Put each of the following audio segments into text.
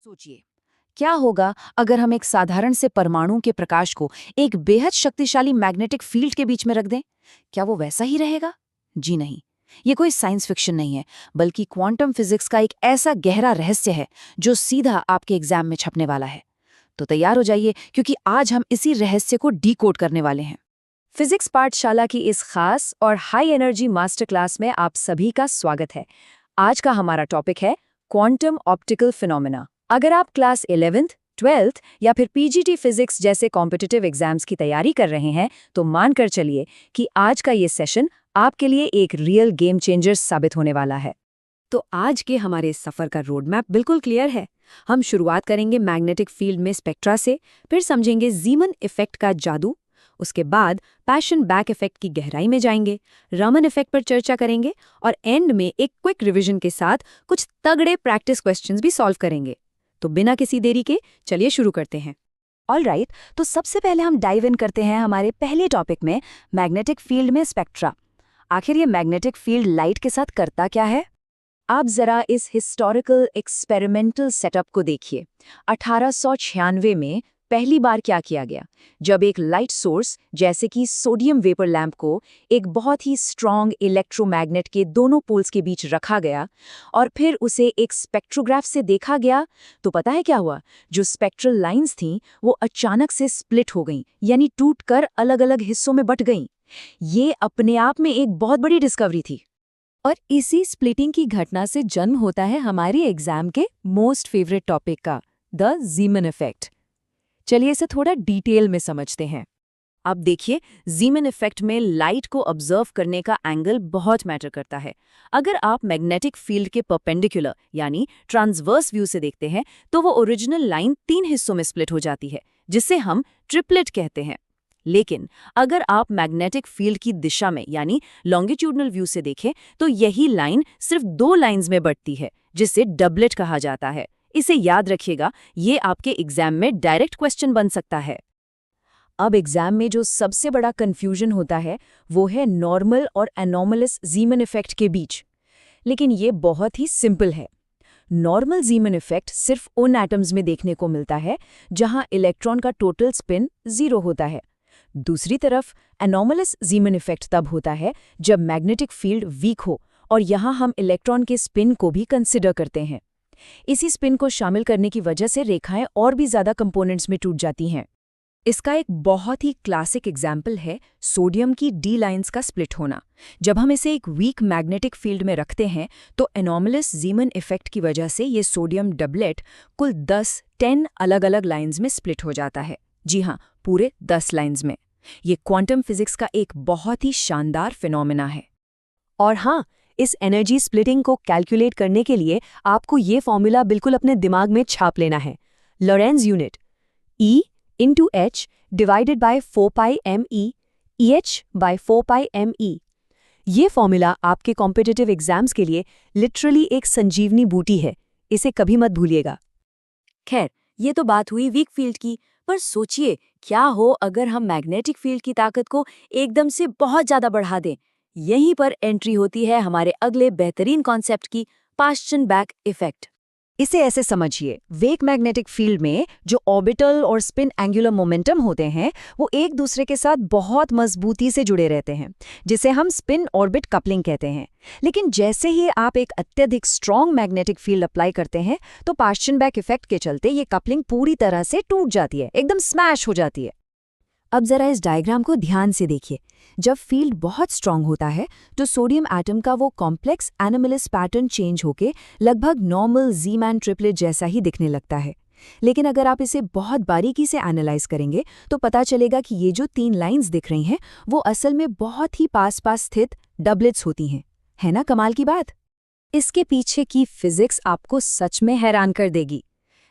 सोचिए, क्या होगा अगर हम एक साधारण से परमाणु के प्रकाश को एक बेहद शक्तिशाली मैग्नेटिक फील्ड के बीच में रख दें? क्या वो वैसा ही रहेगा? जी नहीं। ये कोई साइंस फिक्शन नहीं है, बल्कि क्वांटम फिजिक्स का एक ऐसा गहरा रहस्य है जो सीधा आपके एग्जाम में छपने वाला है। तो तैयार हो जाइए, क्योंकि आज हम इसी रहस्य को डीकोड करने वाले हैं। फिजिक्स पाठशाला की इस खास और हाई एनर्जी मास्टर क्लास में आप सभी का स्वागत है। आज का हमारा टॉपिक है क्वांटम ऑप्टिकल फिनोमेना। अगर आप क्लास 11th, 12th या फिर पीजीटी फिजिक्स जैसे कॉम्पिटिटिव एग्जाम्स की तैयारी कर रहे हैं, तो मानकर चलिए कि आज का ये सेशन आपके लिए एक रियल गेम चेंजर साबित होने वाला है। तो आज के हमारे इस सफर का रोड मैप बिल्कुल क्लियर है। हम शुरुआत करेंगे मैग्नेटिक फील्ड में स्पेक्ट्रा से, फिर समझेंगे जीमन इफेक्ट का जादू, उसके बाद पैशन बैक इफेक्ट की गहराई में जाएंगे, रमन इफेक्ट पर चर्चा करेंगे और एंड में एक क्विक रिवीजन के साथ कुछ तगड़े प्रैक्टिस क्वेश्चंस भी सॉल्व करेंगे। तो बिना किसी देरी के चलिए शुरू करते हैं। ऑलराइट, तो सबसे पहले हम डाइव इन करते हैं हमारे पहले टॉपिक में, मैग्नेटिक फील्ड में स्पेक्ट्रा। आखिर ये मैग्नेटिक फील्ड लाइट के साथ करता क्या है? आप जरा इस हिस्टोरिकल एक्सपेरिमेंटल सेटअप को देखिए। 1896 में पहली बार क्या किया गया, जब एक लाइट सोर्स जैसे कि सोडियम वेपर लैंप को एक बहुत ही स्ट्रॉन्ग इलेक्ट्रोमैग्नेट के दोनों पोल्स के बीच रखा गया और फिर उसे एक स्पेक्ट्रोग्राफ से देखा गया, तो पता है क्या हुआ? जो स्पेक्ट्रल लाइंस थीं वो अचानक से स्प्लिट हो गईं, यानी टूटकर अलग अलग हिस्सों में बट गईं। ये अपने आप में एक बहुत बड़ी डिस्कवरी थी। और इसी स्प्लिटिंग की घटना से जन्म होता है हमारी एग्जाम के मोस्ट फेवरेट टॉपिक का, द जीमन इफेक्ट। चलिए इसे थोड़ा डिटेल में समझते हैं। अब देखिए, जीमन इफेक्ट में लाइट को ऑब्जर्व करने का एंगल बहुत मैटर करता है। अगर आप मैग्नेटिक फील्ड के परपेंडिकुलर यानी ट्रांसवर्स व्यू से देखते हैं, तो वो ओरिजिनल लाइन 3 हिस्सों में स्प्लिट हो जाती है, जिसे हम ट्रिपलेट कहते हैं। लेकिन अगर आप मैग्नेटिक फील्ड की दिशा में यानी लॉन्गिट्यूडनल व्यू से देखें, तो यही लाइन सिर्फ 2 लाइंस में बढ़ती है, जिसे डबलेट कहा जाता है। इसे याद रखिएगा, ये आपके एग्जाम में डायरेक्ट क्वेश्चन बन सकता है। अब एग्जाम में जो सबसे बड़ा कंफ्यूजन होता है वो है नॉर्मल और एनॉमलस जीमन इफेक्ट के बीच। लेकिन ये बहुत ही सिंपल है। नॉर्मल जीमन इफेक्ट सिर्फ उन एटम्स में देखने को मिलता है जहां इलेक्ट्रॉन का टोटल स्पिन 0 होता है। दूसरी तरफ एनॉमलस जीमन इफेक्ट तब होता है जब मैग्नेटिक फील्ड वीक हो, और यहाँ हम इलेक्ट्रॉन के स्पिन को भी कंसिडर करते हैं। इसी स्पिन को शामिल करने की वजह से रेखाएं और भी ज्यादा कंपोनेंट्स में टूट जाती हैं। इसका एक बहुत ही क्लासिक एग्जाम्पल है सोडियम की डी लाइंस का स्प्लिट होना। जब हम इसे एक वीक मैग्नेटिक फील्ड में रखते हैं, तो एनॉमलस जीमन इफेक्ट की वजह से ये सोडियम डबलेट कुल 10 अलग अलग लाइंस में स्प्लिट हो जाता है। जी हाँ, पूरे 10 लाइंस में। ये क्वांटम फिजिक्स का एक बहुत ही शानदार फिनोमेना है। और हाँ, इस एनर्जी स्प्लिटिंग को कैलकुलेट करने के लिए आपको ये फॉर्मूला बिल्कुल अपने दिमाग में छाप लेना है। Lorentz unit E into H divided by 4πme EH by 4πme। ये फॉर्मूला आपके कॉम्पिटिटिव एग्जाम्स के लिए लिटरली एक संजीवनी बूटी है। इसे कभी मत भूलिएगा। खैर, ये तो बात हुई वीक फील्ड की, पर सोचिए क्या हो अगर हम मैग्नेटिक फील्ड की ताकत को एकदम से बहुत ज्यादा बढ़ा दें। यहीं पर एंट्री होती है हमारे अगले बेहतरीन कॉन्सेप्ट की, पाश्चन बैक इफेक्ट। इसे ऐसे समझिए, वीक मैग्नेटिक फील्ड में जो ऑर्बिटल और स्पिन एंगुलर मोमेंटम होते हैं वो एक दूसरे के साथ बहुत मजबूती से जुड़े रहते हैं, जिसे हम स्पिन ऑर्बिट कपलिंग कहते हैं। लेकिन जैसे ही आप एक अत्यधिक स्ट्रॉन्ग मैग्नेटिक फील्ड अप्लाई करते हैं, तो पाश्चन बैक इफेक्ट के चलते ये कपलिंग पूरी तरह से टूट जाती है, एकदम स्मैश हो जाती है। अब जरा इस डायग्राम को ध्यान से देखिए। जब फील्ड बहुत स्ट्रांग होता है, तो सोडियम एटम का वो कॉम्प्लेक्स एनोमलस पैटर्न चेंज होके लगभग नॉर्मल जी-मैन ट्रिपलेट जैसा ही दिखने लगता है। लेकिन अगर आप इसे बहुत बारीकी से एनालाइज करेंगे, तो पता चलेगा कि ये जो 3 लाइंस दिख रही हैं वो असल में बहुत ही पास पास स्थित डबलेट्स होती हैं। है ना कमाल की बात? इसके पीछे की फिजिक्स आपको सच में हैरान कर देगी।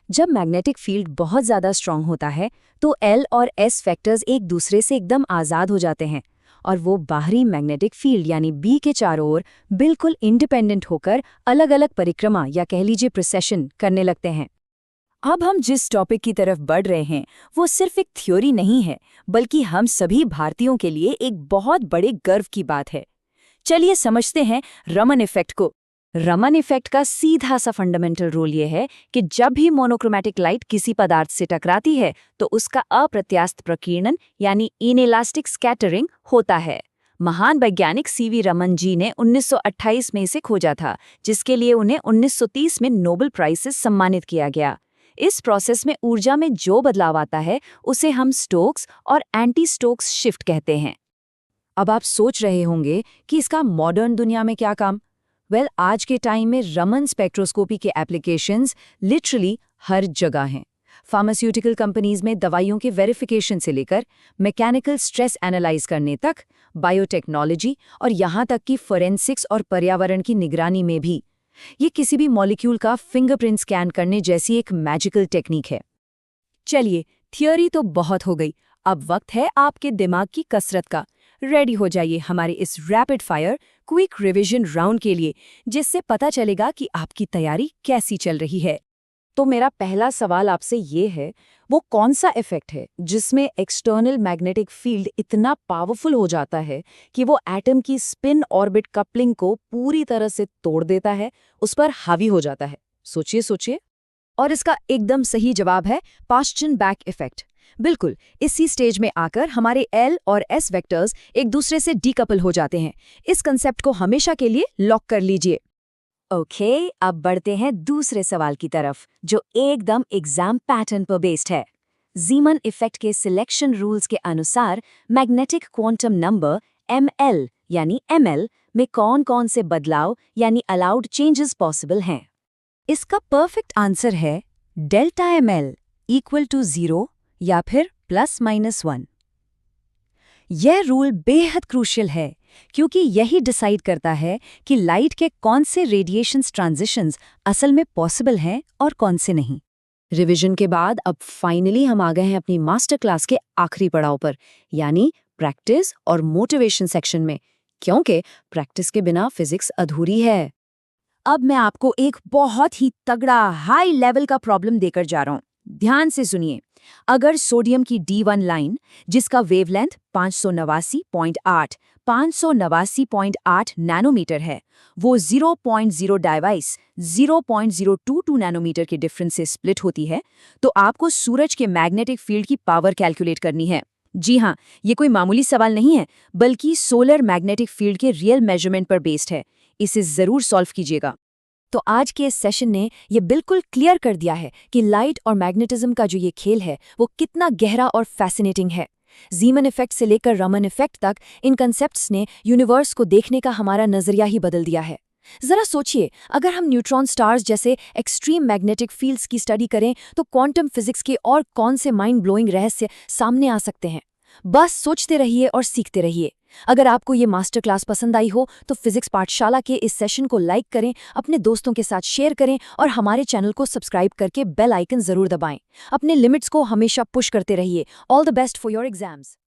जब मैग्नेटिक फील्ड बहुत ज़्यादा स्ट्रांग होता है, तो L और S फैक्टर्स एक दूसरे से एकदम आज़ाद हो जाते हैं और वो बाहरी मैग्नेटिक फील्ड यानी B के चारों ओर बिल्कुल इंडिपेंडेंट होकर अलग अलग परिक्रमा या कह लीजिए प्रोसेशन करने लगते हैं। अब हम जिस टॉपिक की तरफ बढ़ रहे हैं वो सिर्फ एक थ्योरी नहीं है, बल्कि हम सभी भारतीयों के लिए एक बहुत बड़े गर्व की बात है। चलिए समझते हैं रमन इफेक्ट को। रमन इफेक्ट का सीधा सा फंडामेंटल रूल ये है कि जब भी मोनोक्रोमैटिक लाइट किसी पदार्थ से टकराती है तो उसका अप्रत्यास्थ प्रकीर्णन यानी इनइलास्टिक स्कैटरिंग होता है। महान वैज्ञानिक सीवी रमन जी ने 1928 में इसे खोजा था, जिसके लिए उन्हें 1930 में नोबेल प्राइज से सम्मानित किया गया। इस प्रोसेस में ऊर्जा में जो बदलाव आता है उसे हम स्टोक्स और एंटी स्टोक्स शिफ्ट कहते हैं। अब आप सोच रहे होंगे कि इसका मॉडर्न दुनिया में क्या काम? आज के टाइम में रमन स्पेक्ट्रोस्कोपी के एप्लीकेशंस लिटरली हर जगह हैं। फार्मास्यूटिकल कंपनीज में दवाइयों के वेरिफिकेशन से लेकर मैकेनिकल स्ट्रेस एनालाइज करने तक, बायोटेक्नोलॉजी और यहाँ तक कि फोरेंसिक्स और पर्यावरण की निगरानी में भी ये किसी भी मॉलिक्यूल का फिंगरप्रिंट स्कैन करने जैसी एक मैजिकल टेक्निक है। चलिए, थियोरी तो बहुत हो गई, अब वक्त है आपके दिमाग की कसरत का। रेडी हो जाइए हमारे इस rapid fire quick revision round के लिए, जिससे पता चलेगा कि आपकी तैयारी कैसी चल रही है। तो मेरा पहला सवाल आपसे ये है, वो कौन सा इफेक्ट है जिसमें एक्सटर्नल मैग्नेटिक फील्ड इतना पावरफुल हो जाता है कि वो एटम की स्पिन ऑर्बिट कपलिंग को पूरी तरह से तोड़ देता है, उस पर हावी हो जाता है? सोचिए सोचिए। और इसका एकदम सही जवाब है पास्चन बैक इफेक्ट। बिल्कुल, इसी स्टेज में आकर हमारे L और S वेक्टर्स एक दूसरे से डीकपल हो जाते हैं। इस कंसेप्ट को हमेशा के लिए लॉक कर लीजिए। ओके, अब बढ़ते हैं दूसरे सवाल की तरफ, जो एकदम एग्जाम पैटर्न पर बेस्ड है। जीमन इफेक्ट के सिलेक्शन रूल्स के अनुसार मैग्नेटिक क्वांटम नंबर ML यानी ML में कौन-कौन से बदलाव यानी अलाउड चेंजेस पॉसिबल हैं? इसका परफेक्ट आंसर है डेल्टा ML इक्वल टू 0 या फिर +-1। यह रूल बेहद क्रूशियल है, क्योंकि यही डिसाइड करता है कि लाइट के कौन से रेडिएशंस ट्रांजिशंस असल में पॉसिबल हैं और कौन से नहीं। रिवीजन के बाद अब फाइनली हम आ गए हैं अपनी मास्टर क्लास के आखिरी पड़ाव पर, यानी प्रैक्टिस और मोटिवेशन सेक्शन में, क्योंकि प्रैक्टिस के बिना फिजिक्स अधूरी है। अब मैं आपको एक बहुत ही तगड़ा हाई लेवल का प्रॉब्लम देकर जा रहा हूं। ध्यान से सुनिए। अगर सोडियम की D1 लाइन, जिसका वेवलेंथ 589.8 नैनोमीटर है, वो 0.0 डिवाइस 0.022 नैनोमीटर के डिफरेंस से स्प्लिट होती है, तो आपको सूरज के मैग्नेटिक फील्ड की पावर कैलकुलेट करनी है। जी हाँ, ये कोई मामूली सवाल नहीं है, बल्कि सोलर मैग्नेटिक फील्ड के रियल मेजरमेंट पर बेस्ड है। इसे जरूर सॉल्व कीजिएगा। तो आज के इस सेशन ने ये बिल्कुल क्लियर कर दिया है कि लाइट और मैग्नेटिज्म का जो ये खेल है वो कितना गहरा और फैसिनेटिंग है। जीमन इफेक्ट से लेकर रमन इफेक्ट तक इन कंसेप्ट्स ने यूनिवर्स को देखने का हमारा नजरिया ही बदल दिया है। जरा सोचिए, अगर हम न्यूट्रॉन स्टार्स जैसे एक्सट्रीम मैग्नेटिक फील्ड्स की स्टडी करें तो क्वांटम फिजिक्स के और कौन से माइंड ब्लोइंग रहस्य सामने आ सकते हैं। बस सोचते रहिए और सीखते रहिए। अगर आपको ये मास्टर क्लास पसंद आई हो तो फिजिक्स पाठशाला के इस सेशन को लाइक करें, अपने दोस्तों के साथ शेयर करें और हमारे चैनल को सब्सक्राइब करके बेल आइकन जरूर दबाएं। अपने लिमिट्स को हमेशा पुश करते रहिए। All the best for your exams.